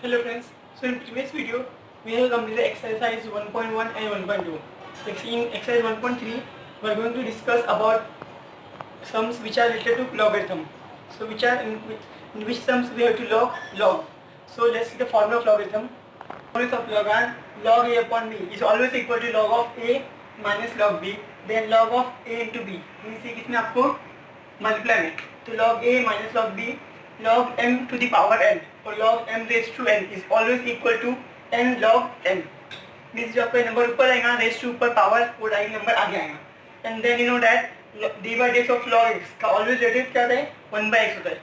Hello friends, so in previous video we have completed exercise 1.1 and 1.2. So in exercise 1.3 we are going to discuss about sums which are related to logarithm. So in which sums we have to log. So let's see the formula of logarithm. Formula of log a upon b is always equal to log of a minus log b, then log of a into b. Means ये किसमें आपको multiply में, तो log a minus log b log m to the power n और log m raised to n is always equal to n log m. Means जो आपका number ऊपर आएगा रेस टू ऊपर पावर वो डायरेक्ट नंबर आगे आएगा. And then you know that d by d of log x का ऑलवेज रिलेटिव क्या होता है 1/x होता है.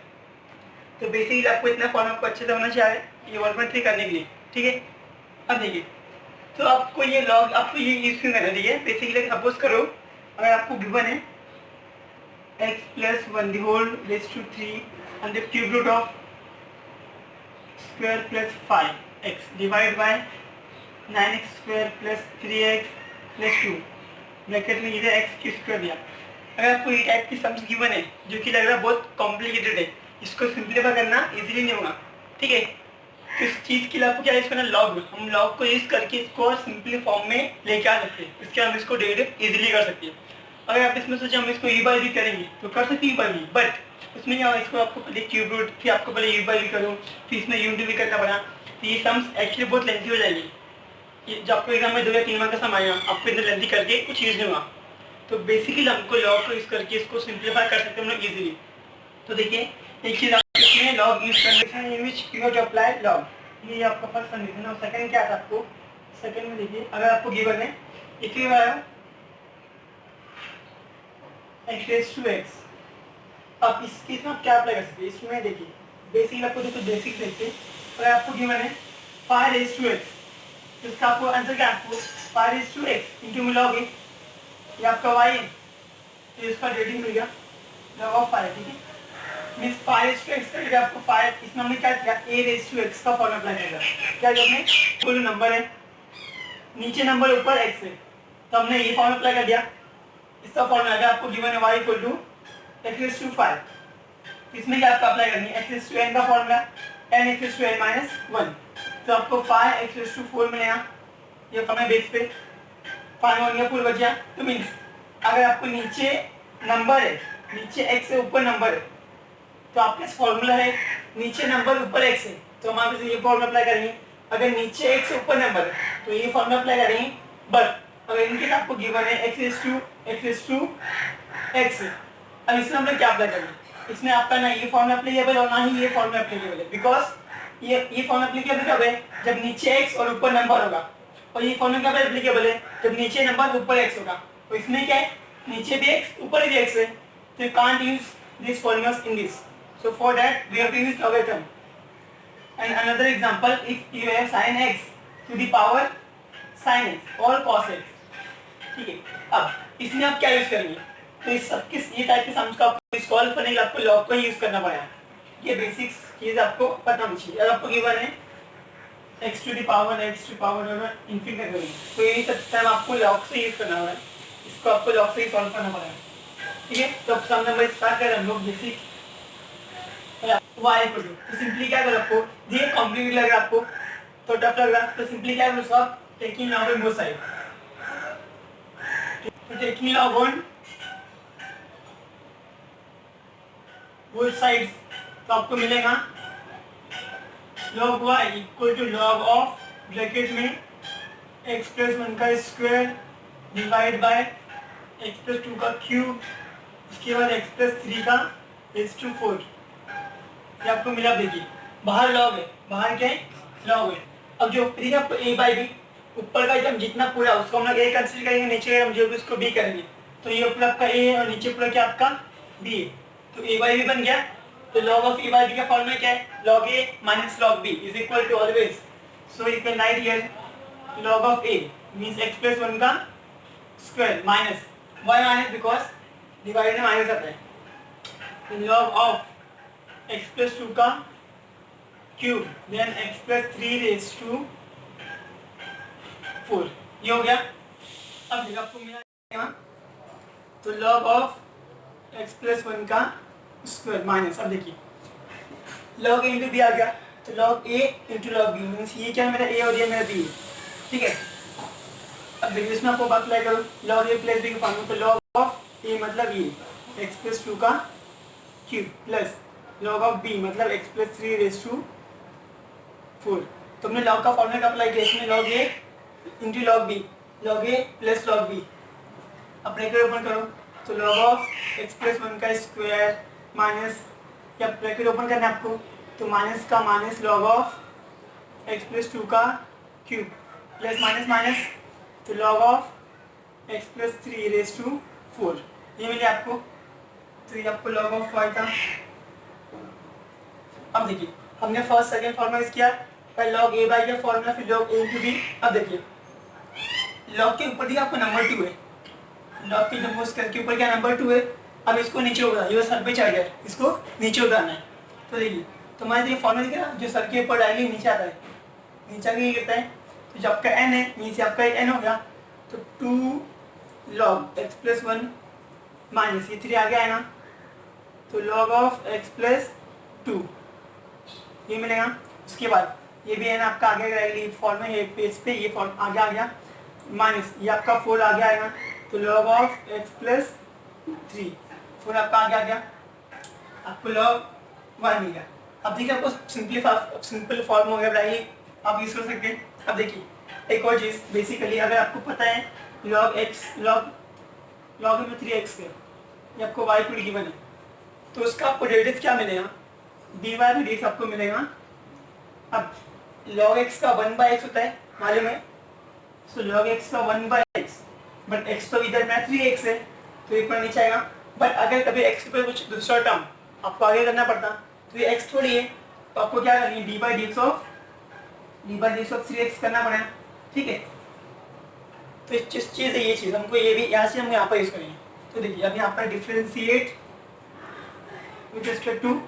तो बेसिकली आपको इतना फॉर्म आपको अच्छे से होना चाहिए ये 1.3 करने के लिए. ठीक है, अब देखिए तो आपको ये लॉग आपको ये यूज क्यों करना चाहिए. बेसिकली सपोज करो अगर आपको गिवन है x plus 1 the whole raise to 3 and the cube root of square plus 5x divided by 9x square plus 3x plus 2 bracket में इधर x की स्क्वायर दिया. अगर आपको ये टाइप की सम्स गिवन है जो कि लग रहा है बहुत कॉम्प्लिकेटेड है, इसको सिंप्लीफाई करना इजीली नहीं होगा. ठीक है, तो इस चीज़ के लिए आपको क्या यूज करना लॉग. हम लॉग को यूज करके इसको सिंपली फॉर्म में लेके आ सकते हैं. इसके हम इसको डेरिवेटिव इजीली कर सकते हैं. अगर आप इसमें सोचे हम इसको e बाई वी करेंगे तो कर सकते e बाई वी, बट उसमें क्या इसको आपको पहले क्यूब रूट फिर आपको पहले u बाई वी करो फिर इसमें यूनिटी भी करना पड़ा. तो ये सम्स एक्चुअली बहुत लेंथी हो जाएगी. ये जब आपको एग्जाम में 2 या 3 मार्क का सम आएगा आपको इतना लेंथी करके कुछ यूज नहीं होगा. तो बेसिकली हमको लॉग को यूज करके इसको सिंप्लीफाई कर सकते हैं हम लोग इजीली. तो देखिए एक चीज़ आप इसमें लॉग यूज करने in which you have to apply log. ये आपका फर्स्ट कंडीशन है. और सेकंड क्या था आपको, सेकंड में देखिए अगर आपको गिवन है इक्वल आया x रेज़ टू x, अब इसमें आप क्या अप्लाई कर सकते हैं. इसमें देखिए बेसिक आपको देखो बेसिक देखते हैं. अगर आपको गिवन है 5 रेज़ टू x तो इसका आपको आंसर क्या आपको 5 रेज़ टू x इंटू में लॉग है ये आपका y है तो इसका रेटिंग मिल गया लॉग ऑफ 5. ठीक है, मीन्स 5 रेज़ टू x करेगा आपको 5. इसमें हमने क्या किया a रेज़ टू x का फॉर्मूला अप्लाई किया. क्या किया हमने कोई नंबर है नीचे नंबर ऊपर x है तो हमने ये फॉर्मूला अप्लाई कर दिया. इसका फॉर्मूला अगर आपको गिवन है y equal to x raise to 5, इसमें क्या आपको अप्लाई करनी है x रेज़ टू n का formula n x raise to n minus 1. तो आपको 5 x रेज़ टू 4 मिलेगा. ये फॉर्मूला बेस पे 5 1 का 4 बच गया. तो मीन्स अगर आपको नीचे नंबर है नीचे x से ऊपर नंबर है तो आपके पास फॉर्मूला है नीचे नंबर ऊपर x है तो हम आप ये फॉर्मूला अप्लाई करेंगे. अगर नीचे x से ऊपर नंबर है तो ये फॉर्मूला अप्लाई करेंगे. बट अगर इनके आपको गिवन है x रेज़ टू x है, अब इसमें हमने क्या अप्लाई करना है. इसमें आपका ना ये फॉर्मूला एप्लीकेबल और ना ही ये फॉर्मूला एप्लीकेबल है. बिकॉज ये फॉर्मूला एप्लीकेबल कब है जब नीचे x और ऊपर नंबर होगा, और ये फॉर्मूला कब एप्लीकेबल है जब नीचे नंबर ऊपर x होगा. तो इसमें क्या है नीचे भी x ऊपर भी x है तो you can't use this formulas in this. So for that we have to use logarithm. And another example, if you have sin x to the power sin x or cos x. ठीक है, अब इसमें आप क्या use करेंगे तो इस सब किस ये टाइप के सम्स का आपको सॉल्व करने के लिए आपको लॉग को यूज करना पड़ेगा. ये बेसिक्स चीज आपको पता होनी चाहिए. अगर आपको गिवन है x to the power infinity करेंगे तो ये सब टाइम आपको लॉग से यूज करना होगा. इसको आपको लॉग से ही सॉल्व करना पड़ेगा. ठीक है, तो अब सम नंबर स्टार्ट करें हम लोग. बेसिक y इक्वल टू तो सिंपली क्या करो आपको ये कॉम्प्लिकेटेड लग रहा है आपको तो टफ लग रहा है तो सिंपली क्या करो सब taking log on both side. तो taking log on both sides तो आपको मिलेगा log y equal to log of bracket में x प्लस 1 का square divide by x plus 2 का क्यूब उसके बाद x प्लस 3 का रेज़ टू 4. ये आपको मिला. देखिए बाहर लॉग है बाहर क्या है लॉग है. अब जो ऊपरी का a बाई बी ऊपर का एकदम जितना पूरा उसको हम लोग a कंसीडर करेंगे नीचे हम जो भी उसको b करेंगे तो ये ऊपर आपका a है और नीचे पूरा क्या आपका b है. तो a बाई बी बन गया. तो log of a by B का फॉर्मूला क्या है log a minus log b is equal to always. So you can write here log of a means x plus 1 का square minus y minus because divide में minus आता है. log of x plus 2 का cube then x plus 3 raise to 4. ये हो गया. अब देखो आपको मिला तो log ऑफ x प्लस 1 का स्क्वायर माइनस. अब देखिए log a इंटू बी आ गया तो log a into log B means ये क्या है मेरा a और ये मेरा b, ठीक है। अब देखिए इसमें आपको बात अप्लाई करो, log a प्लस बी के फॉर्म में, तो log ऑफ a मतलब ये x प्लस 2 का cube plus log of b मतलब x प्लस 3 रेज टू 4। तो हमने log का फॉर्मूला का अप्लाई किया इसमें, log a into log b, log a plus log b apply करो, ओपन करो, तो log ऑफ x प्लस 1 का स्क्वायर माइनस, या ब्रैकेट ओपन करना है आपको, तो माइनस का minus log of x plus 2 का क्यूब प्लस माइनस माइनस, तो log of x plus 3 raise to 4 ये मिले आपको। तो ये आपको log ऑफ y था। अब देखिए हमने फर्स्ट सेकंड फॉर्मूला यूज किया, पहले log a बाई का फॉर्मूला, फिर log a इंटू b। अब देखिए log के ऊपर दिया आपको नंबर 2 है, log के नंबर के ऊपर क्या नंबर 2 है। अब इसको नीचे उतारना, ये सर पे चढ़ गया, इसको नीचे उतारना है। तो देखिए तो मैं देखिए फॉर्मूला दिख रहा है, जो सर के ऊपर डायरेक्टली नीचे आता है, नीचे आगे गिरता है, तो जो आपका n है नीचे आपका n हो गया, तो 2 log x प्लस 1 माइनस ये 3 आगे आएगा, तो log ऑफ x प्लस 2 ये मिलेगा। उसके बाद ये भी है ना आपका आगे डायरेक्टली फॉर्म में, ये पेज पे ये फॉर्म आगे आ गया, माइनस ये आपका 4 आगे आएगा, तो log ऑफ x प्लस 3 4 आपका आगे आ गया, आपको log 1 मिल गया। अब देखिए आपको सिंपल फॉर्म हो गया डायरेक्टली आप यूज कर सकते हैं। अब देखिए एक और चीज़, बेसिकली अगर आपको पता है log x log में 3x है, ये आपको y को गिवन है, तो उसका आपको डेरिवेटिव क्या मिलेगा, dy बाई dx आपको मिलेगा। अब log x का 1/x होता है मालूम है, सो log x का 1/x, बट x तो इधर में 3x है तो एक बार नीचे आएगा। बट अगर कभी x पे कुछ दूसरा टर्म आपको आगे करना पड़ता, तो ये x थोड़ी है, तो आपको क्या करनी है, dy by dx of 3x करना पड़ेगा, ठीक है। तो जिस चीज़ है ये चीज़ हमको, ये भी यहाँ से हम यहाँ पर यूज करेंगे। तो देखिए अब यहाँ पर differentiate with respect to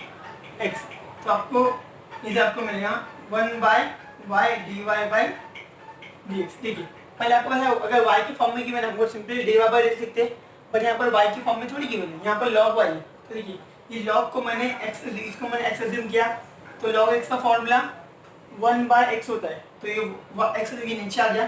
x, तो आपको इधर आपको मिलेगा 1/y dy बाई dx। देखिए पहले आपको पता है अगर y के फॉर्म में गिवन है, हमको सिंपली dy बाई dx लिखते हैं, बट यहाँ पर y के फॉर्म में थोड़ी गिवन है, यहाँ पर log y है। तो देखिए ये log को मैंने इसको मैंने x अज्यूम किया, तो log x का फॉर्मूला 1/x होता है, तो ये x देखिए नीचे आ गया,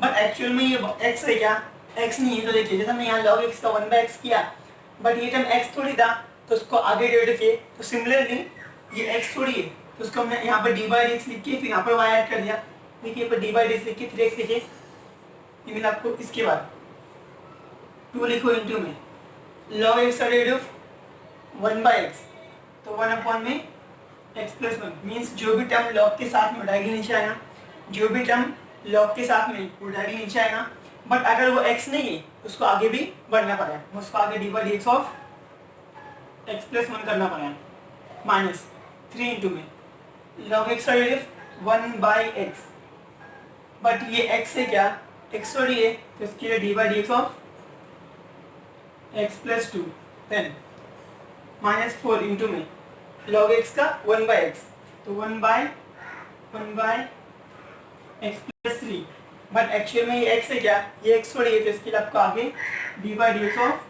बट एक्चुअल में ये x है क्या, x नहीं है। तो देखिए जैसे हमने यहाँ log x का 1/x किया, बट ये टर्म x थोड़ी था, तो उसको आगे डेरिवेटिव किए, तो सिमिलरली ये x थोड़ी है, तो उसको हमने यहाँ पर dy बाई dx लिख के फिर यहाँ पर y ऐड कर दिया। देखिए यहाँ पर dy बाई dx लिख के 3x लिखे, ये मिला आपको। इसके बाद 2 लिखो इंटू में log x का डेरिवेटिव 1/x, तो 1 में x प्लस 1 मीन्स जो भी टर्म log के साथ में डायरेक्टली नीचे आएगा, जो भी टर्म log के साथ में वो डायरेक्टली नीचे आएगा। बट अगर वो x नहीं है उसको आगे भी बढ़ना पड़ेगा, उसको आगे dy by dx of x plus 1 करना पड़ेगा, माइनस 3 इंटू में log x का डेरिवेटिव 1/x, बट ये x है क्या, x थोड़ी है, तो इसके लिए dy by dx of x plus 2 then minus 4 into में log x का 1/x, तो 1/x प्लस 3, बट एक्चुअल में ये x है क्या, ये x थोड़ी है, तो इसके लिए आपको आगे dy by dx of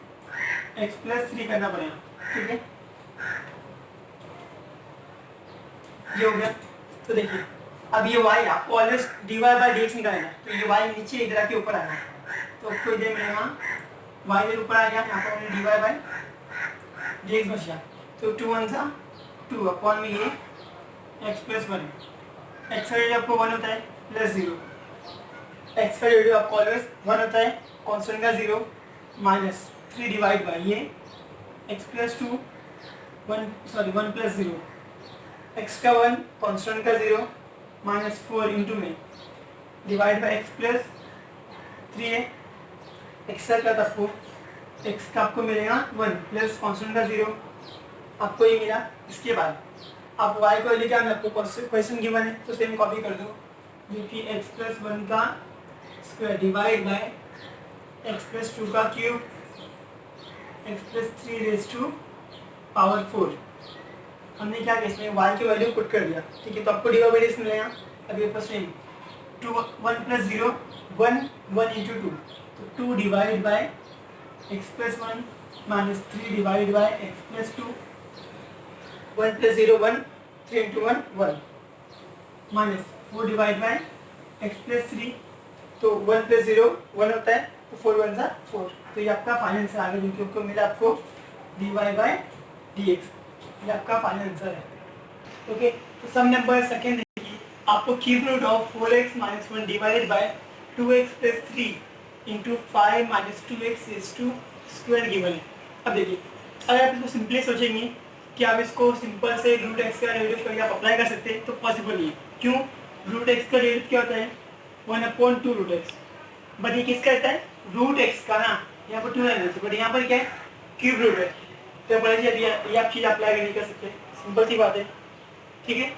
x plus 3 करना पड़ेगा, ठीक है। ये हो गया। तो देखिए अब ये y आपको ऑलवेज dy बाई dx निकालना है, तो ये y नीचे इधर आके ऊपर आना है, तो आपको इधर मिलेगा y इधर ऊपर आ गया, यहाँ पर हमने dy बाई dx बच गया, तो 2 1 सा 2 अपॉन में ये x प्लस 1, x का डेरिवेटिव आपको 1 होता है प्लस 0, x का डेरिवेटिव आपको ऑलवेज 1 होता है, कांस्टेंट का 0 माइनस 3 डिवाइड बाई ये x प्लस 2 1 प्लस 0, x का 1 कांस्टेंट का 0 माइनस 4 इंटू में डिवाइड बाई x प्लस 3 है, x का क्या था आपको, x का आपको मिलेगा 1 प्लस कांस्टेंट का 0, आपको ये मिला। इसके बाद आप y को लेके आना, आपको क्वेश्चन गिवन है तो सेम कॉपी कर दो, जो कि x प्लस 1 का square divide by x plus 2 का cube x plus 3 raise to power 4। हमने क्या किया इसमें y की वैल्यू पुट कर दिया, ठीक है, तो आपको डी बाई डी मिलेगा। अब ये फर्स्ट टाइम 1 प्लस 0 1 इंटू 2, तो 2 divide by x plus 1 minus 3 divide by x plus 2, 1 plus 0 1 3 into 1 1, minus 4 divide bye x plus 3, तो 1 प्लस 0 1 होता है, तो 4 1 सा 4, तो ये आपका फाइनल आंसर आ गया, जो मिला आपको dy बाय dx, ये आपका फाइनल आंसर है। ओके, तो सम नंबर सेकंड देखिए, आपको cube root of 4x minus 1 divided by 2x plus 3 into 5 minus 2x is to square given है। अब देखिए, अगर आप इसको सिंपली सोचेंगे कि आप इसको सिंपल से रूट एक्स का डेरिवेटिव करके आप अप्लाई कर सकते हैं, तो पॉसिबल नहीं है। क्यों? रूट एक्स का डेरिवेटिव क्या होता है? 1/2 रूट एक्स, बट ये किसका रहता है? रूट एक्स का ना, यहाँ पर 2 रहना चाहिए, बट यहाँ पर क्या है? क्यूब रूट है, तो ये आप चीज़ अप्लाई नहीं कर सकते, सिंपल सी बात है, ठीक है?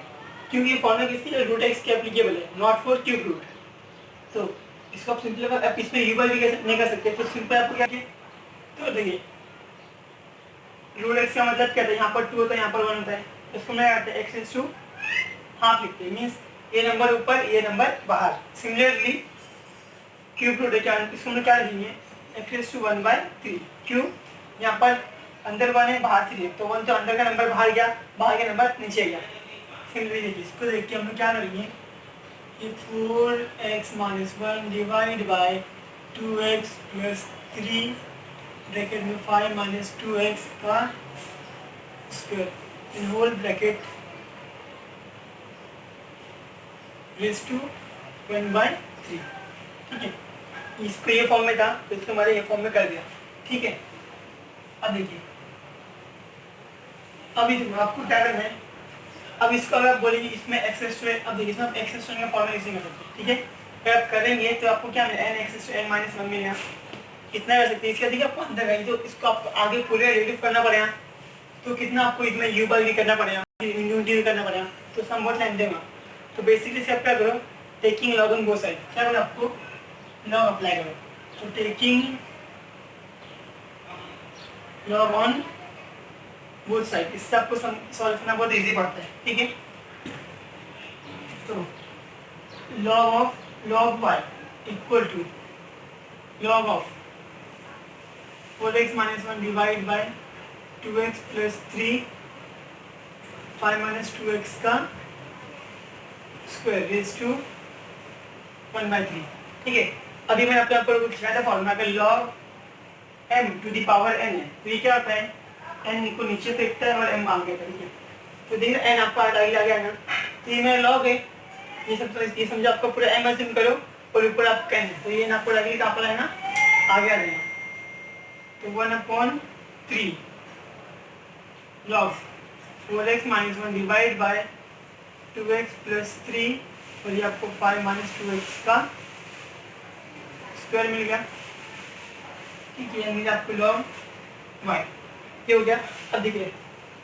क्योंकि ये फॉर्मूला किसकी? रूट एक्स के एप्लीकेबल है, नॉट फॉर क्यूब रूट। तो इसको आप सिंपल आप इसमें यू बाई भी नहीं कर सकते, तो सिंपल आपको क्या किया? तो देखिए, रूट एक्स का मतलब क्या था? यहाँ पर 2 होता है, यहाँ पर 1 होता है, इसको मैं एक्स इज टू हाफ लिखते हैं, मीन्स ये नंबर ऊपर ये नंबर बाहर। सिमिलरली क्यूब रूट है, क्या इसको हम क्या लिखेंगे? X is to 1/3। क्यों? यहाँ पर अंदर 1 है, बाहर 3 है, तो 1 तो अंदर का नंबर बाहर गया, बाहर का नंबर नीचे गया। सिमिलरली देखिए, इसको देख के हम लोग क्या करेंगे कि 4x minus 1 divide by 2x plus 3 bracket में 5 माइनस 2x का square in whole bracket raise to 1/3। ठीक है, इसको ये फॉर्म में था, तो इसको हमारे ये फॉर्म में कर दिया। ठीक है, अब देखिए, अभी आपको क्या करना है? अब इसको अगर आप बोलेंगे इसमें एक्सेस टू, अब देखिए इसमें आप एक्सेस टू का फॉर्मूला इसी में करते हैं। ठीक है, अगर आप करेंगे तो आपको क्या मिलेगा? n excess to n minus 1 मिलेगा। कितना कर सकते हैं? इसका देखिए आपको अंदर है, तो इसको आपको आगे पूरे रिलेटिव करना पड़ेगा, तो कितना आपको इसमें u बाई भी करना पड़ेगा, यूनिटी भी करना पड़ेगा, तो सम बहुत लेंथ देगा। तो बेसिकली से आप क्या करो? Taking log on both side, क्या करो? आपको लॉग अप्लाई करो, तो taking log on both side, इससे आपको सॉल्व करना बहुत इजी पड़ता है। ठीक है, तो log of log y equal to log of 4x minus 1 divide by 2x plus 3 5 minus 2x का स्क्वायर रेज टू 1/3। ठीक है, अभी मैंने आपको आपको कुछ दिखाया था फॉर्मूला का, log m to the power n है, तो ये क्या होता है? n को नीचे फेंकता है और m आगे। ठीक है, तो देखिए n आपका आगे आ गया ना, तो ये मेरा log है, ये सब ये समझो, आपको पूरा m अज्यूम करो और ऊपर आप n, तो ये ना आपको आगे कहाँ पर है ना, आगे आ जाएगा, तो 1/3 log 4x minus 1 divide by 2x plus 3, और ये आपको 5 माइनस 2x का स्क्वायर मिल गया। ठीक है, मिला आपको log y, ये हो गया। अब देखिए,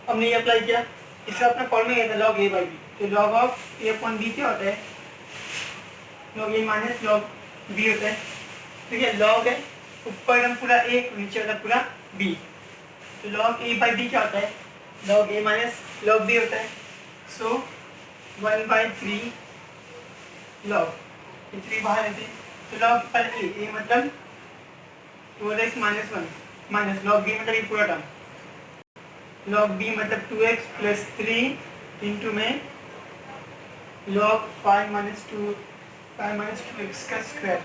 हमने ये अप्लाई किया, इसका अपना फॉर्मूला क्या था? log a बाई बी, तो log of a upon B क्या होता है? log a minus log b होता है। ठीक है, log है ऊपर एकदम पूरा a, नीचे वाला पूरा b, तो log a बाई बी क्या होता है? log a minus log b होता है। सो 1/3 log, ये 3 बाहर रहते हैं, तो log पर a मतलब 4x minus 1 minus log b मतलब ये पूरा टर्म, log b मतलब 2x प्लस 3 इंटू में log 5 माइनस 2x का square,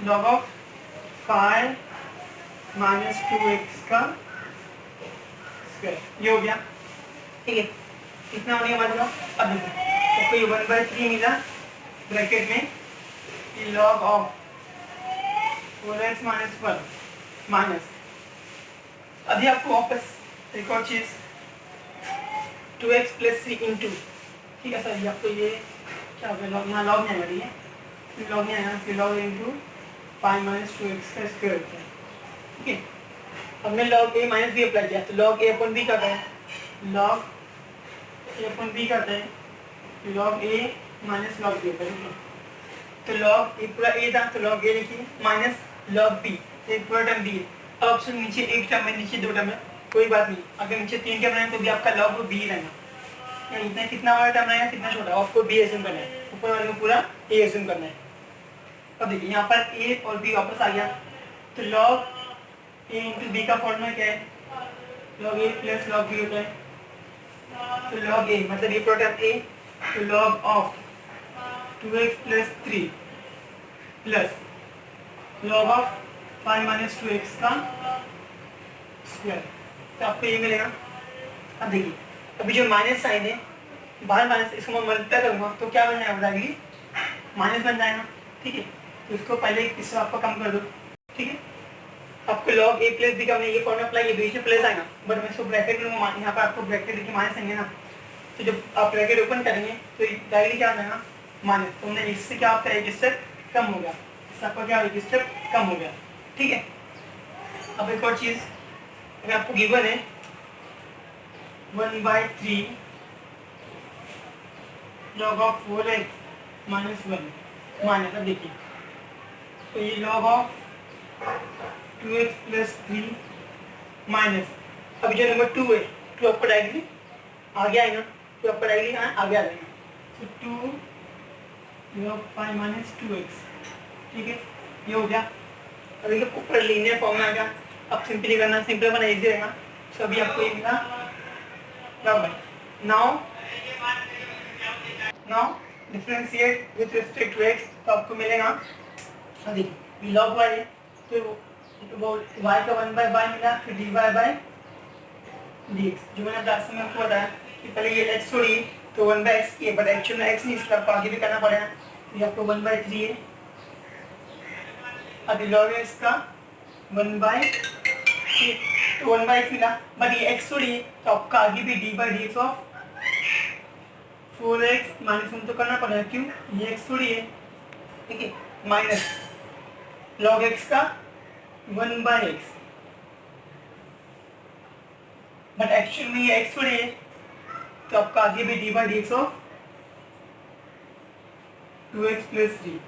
log of 5 minus 2x का स्क्वायर, ये हो गया। ठीक है, कितना होने के बाद अब देखो, तो कोई 1/3 मिला ब्रैकेट में, ये log of 4x minus 1 minus, अभी आपको वापस एक और चीज 2x प्लस 3 इंटू, ठीक है सर, आपको ये क्या हो गया? लॉग, यहाँ लॉग नहीं आएगा, ठीक है, लॉग नहीं आएगा, फिर लॉग इंटू 5 माइनस 2x का स्क्वायर होता है। ठीक है, हमने log a minus B apply किया, तो लॉग a अपन बी करता है, लॉग a अपन बी करता है, log a minus log B होता है। तो लॉग a पूरा a था, तो लॉग a लिखिए माइनस लॉग b, एक पूरा टर्म b है। अब ऑप्शन नीचे एक टर्म है, नीचे 2 टर्म है, कोई बात नहीं, अगर नीचे 3 टर्म रहेंगे तो भी आपका लॉग वो b रहेगा, इतना कितना वाला टर्म रहेगा, कितना छोटा, आपको b एज्यूम करना है, ऊपर वाले को पूरा a एज्यूम करना है। अब देखिए, यहाँ पर a और b वापस आ गया, तो लॉग a इंटू बी का फॉर्मूला क्या है? Log a plus log b होता है, तो log a मतलब ये प्रोडक्ट a, तो log of 2x plus 3 plus log of 5 minus 2x का स्क्वायर, तो आपको ये मिलेगा। अब देखिए अभी जो माइनस साइन है बाहर माइनस, इसको मैं मल्टीप्लाई करूँगा तो क्या बन जाएगा बताइए, माइनस बन जाएगा। ठीक है, तो इसको पहले इससे आपको कम कर दो। ठीक है, आपको log a प्लस बी का मैंने ये फॉर्मूला अप्लाई किया, बीच में प्लस आएगा बट मैं इसको ब्रैकेट लूँगा, यहाँ पर आपको ब्रैकेट देखिए माइनस आएंगे ना, तो जब आप ब्रैकेट ओपन करेंगे तो डायरेक्टली क्या आ जाएगा माइनस, तो हमने इससे क्या आपका एक स्टेप कम हो गया, इससे आपका क्या एक स्टेप कम हो गया। ठीक है, अब एक और चीज़, अगर आपको गिवन है 1/3 log of 4x minus 1 minus, अब देखिए तो ये log of 2x plus 3 minus, अभी जो नंबर 2 है 2 आपको डायरेक्टली आगे आएगा, तो आपको डायरेक्टली आगे आ जाएगा, तो 2 log 5 माइनस 2x। ठीक है, ये हो गया। अभी तो ऊपर लीनियर फॉर्म में आ गया, अब सिंपली करना, सिंपल बना इजी रहेगा। तो अभी आपको ये मिला बराबर। Now differentiate with respect to x, तो आपको मिलेगा देखिए log y है तो वो y का 1/y मिला, फिर dy बाय dx, जो मैंने क्लास में आपको बताया कि पहले ये x छोड़िए तो 1/x की है, बट एक्चुअल में x नहीं, इसलिए आपको आगे भी करना पड़ेगा, तो ये आपको 1/3 है। अभी log x का 1/3 तो 1/x मिला, बट ये x छोड़िए तो आपका आगे भी d/dx ऑफ 4x माइनस 1 तो करना पड़ेगा, क्यों, ये x थोड़ी है। ठीक है, माइनस log x का 1/x, बट एक्चुअल में ये x थोड़ी है, तो आपका आगे भी d/dx ऑफ 2x प्लस 3।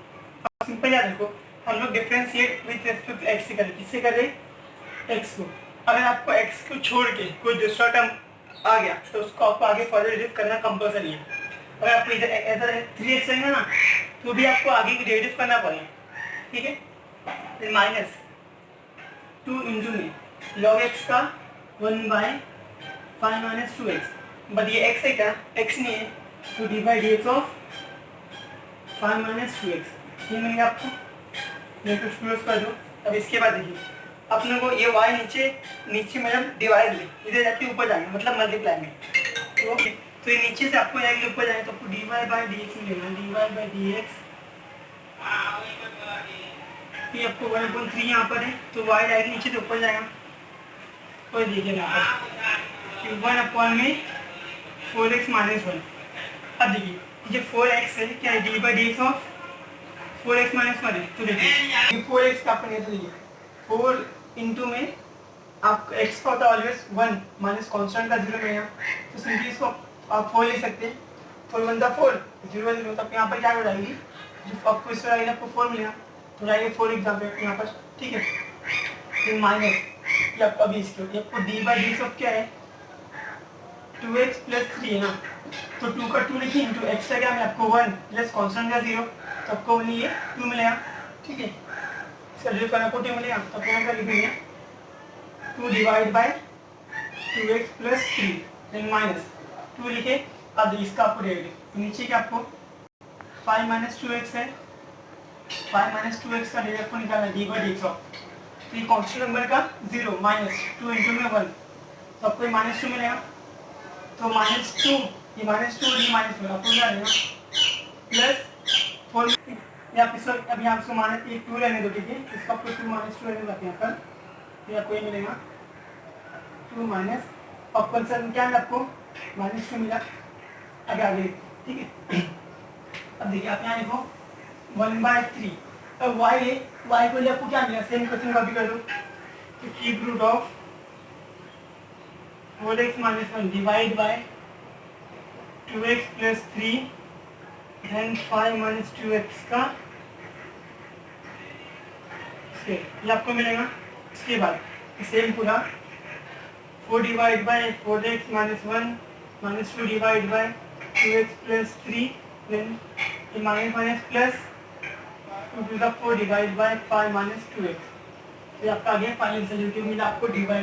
अब सिंपल याद रखो, हम लोग differentiate with respect to x से करें, किससे करें, x को। अगर आपको x को छोड़ के कोई दूसरा टर्म आ गया तो उसको आपको आगे फर्दर रिड्यूस करना कंपल्सरी है। अगर आपको इधर ऐसा 3x रहेगा ना तो भी आपको आगे रिड्यूस करना पड़ेगा। ठीक है, फिर माइनस 2 इंटू में log x का 1/5 माइनस 2x, बट ये x है क्या, x नहीं है, तो d/dx ऑफ 5 माइनस 2x, ये मिलेगा आपको। मैं कुछ क्लोज कर दो। अब इसके बाद देखिए अपने को ये y नीचे नीचे मतलब डिवाइड में इधर जाके ऊपर जाएंगे, मतलब मल्टीप्लाई में, ओके, तो ये नीचे से आपको जाएंगे ऊपर जाएंगे तो आपको dy/dx मिलेगा, dy/dx, ये आपको 1/3 यहाँ पर है तो y जाएगी नीचे से ऊपर जाएगा, और देखिए यहाँ पर 1 में 4x माइनस 1। अब देखिए ये 4x है क्या है, d/dx ऑफ 4x माइनस 1 है, तो देखिए ये 4x का अपने, तो देखिए 4 इंटू में आपको x का होता है ऑलवेज 1 माइनस कॉन्स्टेंट का 0 मिलेगा, तो सिंपली इसको आप 4 ले सकते हैं, 4 1 4 0 0, तो यहाँ पर क्या हो जाएगी, जो आपको इस तरह आपको 4 मिलेगा तो जाएंगे 4 एग्जाम्पल यहाँ पर। ठीक है, फिर माइनस ये आपको अभी इसके आपको d/dx ऑफ क्या है 2x प्लस 3 है ना, तो 2 का 2 लिखिए इंटू x का क्या है आपको 1 प्लस कॉन्स्टेंट का 0, तो आपको ये 2 मिलेगा। ठीक है, इसका जो करना को 2 मिलेगा तो यहाँ पर लिखेंगे 2 divide by 2x plus 3 then minus 2 लिखे। अब इसका आपको डेरिवेटिव नीचे क्या आपको 5 माइनस 2x है, 5 माइनस 2x का डेरिवेटिव आपको निकालना है d/dx ऑफ, तो ये कांस्टेंट नंबर का 0 माइनस 2 इंटू में 1, तो आपको -2 मिलेगा, तो -2 ये -2 और ये -1 आपको क्या रहेगा प्लस 4, या आप इसको अभी आप इसको माइनस 1 2 रहने दो। ठीक है, इसका आपको 2 -2 रहने दो यहाँ पर, तो आपको ये मिलेगा 2 माइनस और क्या है आपको -2 मिला आगे आगे। ठीक है, अब देखिए आप यहाँ लिखो 1/3, अब y है, y को लिए आपको क्या मिला, सेम क्वेश्चन कॉपी कर दो, तो cube root of 4x minus 1 divide by 2x plus 3 then 5 minus 2x का स्क्वायर, ये आपको मिलेगा। इसके बाद सेम पूरा 4 divide by 4x minus 1 minus 2 divide by 2x plus 3 then ये minus minus plus 2 to the 4 divide by 5 minus 2x, ये आपका आ गया फाइनल सोल्यूशन मिला आपको dy/dx।